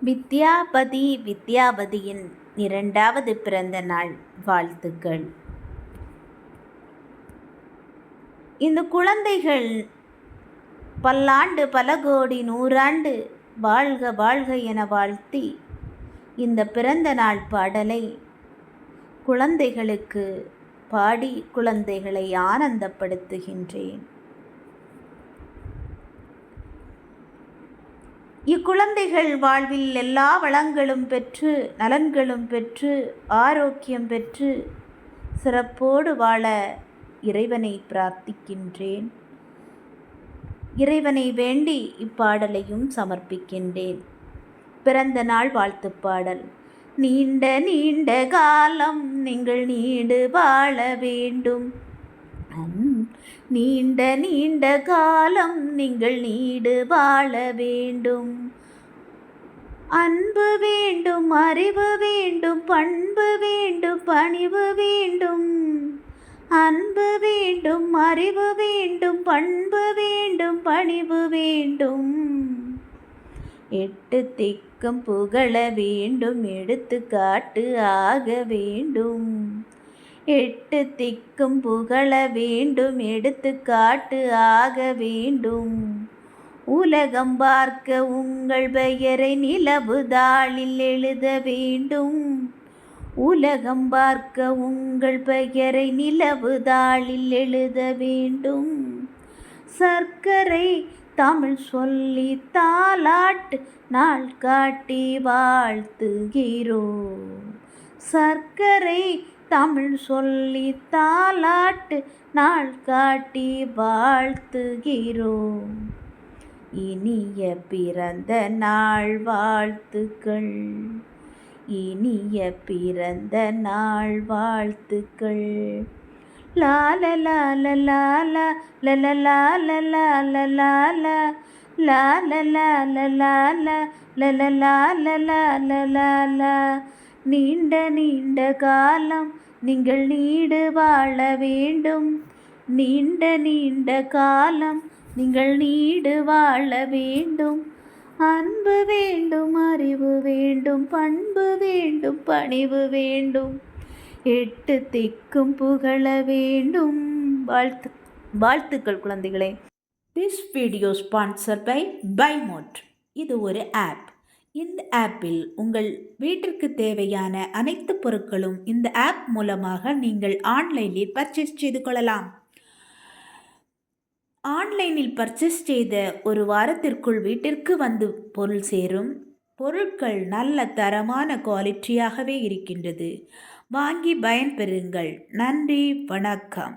வித்யாபதியின் 2வது பிறந்த நாள் வாழ்த்துக்கள். இந்த குழந்தைகள் பல்லாண்டு பல கோடி நூறாண்டு வாழ்க வாழ்க என வாழ்த்தி இந்த பிறந்த நாள் பாடலை குழந்தைகளுக்கு பாடி குழந்தைகளை ஆனந்தப்படுத்துகின்றேன். இக்குழந்தைகள் வாழ்வில் எல்லா வளங்களும் பெற்று நலன்களும் பெற்று ஆரோக்கியம் பெற்று சிறப்போடு வாழ இறைவனை பிரார்த்திக்கின்றேன். இறைவனை வேண்டி இப்பாடலையும் சமர்ப்பிக்கின்றேன். பிறந்த நாள் வாழ்த்துப் பாடல். நீண்ட நீண்ட காலம் நீங்கள் நீடு வாழ வேண்டும். நீண்ட நீண்ட காலம் நீங்கள் நீடு வாழ வேண்டும். அன்பு வேண்டும், அறிவு வேண்டும், பண்பு வேண்டும், பணிவு வேண்டும். அன்பு வேண்டும், அறிவு வேண்டும், பண்பு வேண்டும், பணிவு வேண்டும். 8 திக்கும் புகழ வேண்டும், எடுத்துக்காட்டு ஆக வேண்டும். 8 திக்கும் புகழ வேண்டும், எடுத்துக்காட்டு ஆக வேண்டும். உலகம் பார்க்க உங்கள் பெயரை நிலவுதாளில் எழுத வேண்டும். உலகம் பார்க்க உங்கள் பெயரை நிலவுதாளில் எழுத வேண்டும். சர்க்கரை தமிழ் சொல்லி தாலாட்டு நாள் காட்டி வாழ்த்துகிறோம். சர்க்கரை தமிழ் சொல்லி தாலாட்டு நாள் காட்டி வாழ்த்துகிறோம். இனிய பிறந்த நாள் வாழ்த்துக்கள். இனிய பிறந்த நாள் வாழ்த்துக்கள். லால லால லால லல லால லால லால லால லால லால லல லால லால லால. நீண்ட நீண்ட காலம் நீங்கள் நீடு வாழ வேண்டும். நீண்ட நீண்ட காலம் நீங்கள் நீடு வாழ வேண்டும். அன்பு வேண்டும், அறிவு வேண்டும், பண்பு வேண்டும், பணிவு வேண்டும். 8 திக்கும் புகழ வேண்டும். வாழ்த்துக்கள் குழந்தைகளே. திஸ் வீடியோ ஸ்பான்சர் பை பைமோட். இது ஒரு ஆப். இந்த ஆப்பில் உங்கள் வீட்டிற்கு தேவையான அனைத்து பொருட்களும் இந்த ஆப் மூலமாக நீங்கள் ஆன்லைனில் பர்ச்சேஸ் செய்து கொள்ளலாம். ஆன்லைனில் பர்ச்சேஸ் செய்த ஒரு வாரத்திற்குள் வீட்டிற்கு வந்து பொருள் சேரும். பொருட்கள் நல்ல தரமான குவாலிட்டியாகவே இருக்கின்றது. வாங்கி பயன்பெறுங்கள். நன்றி, வணக்கம்.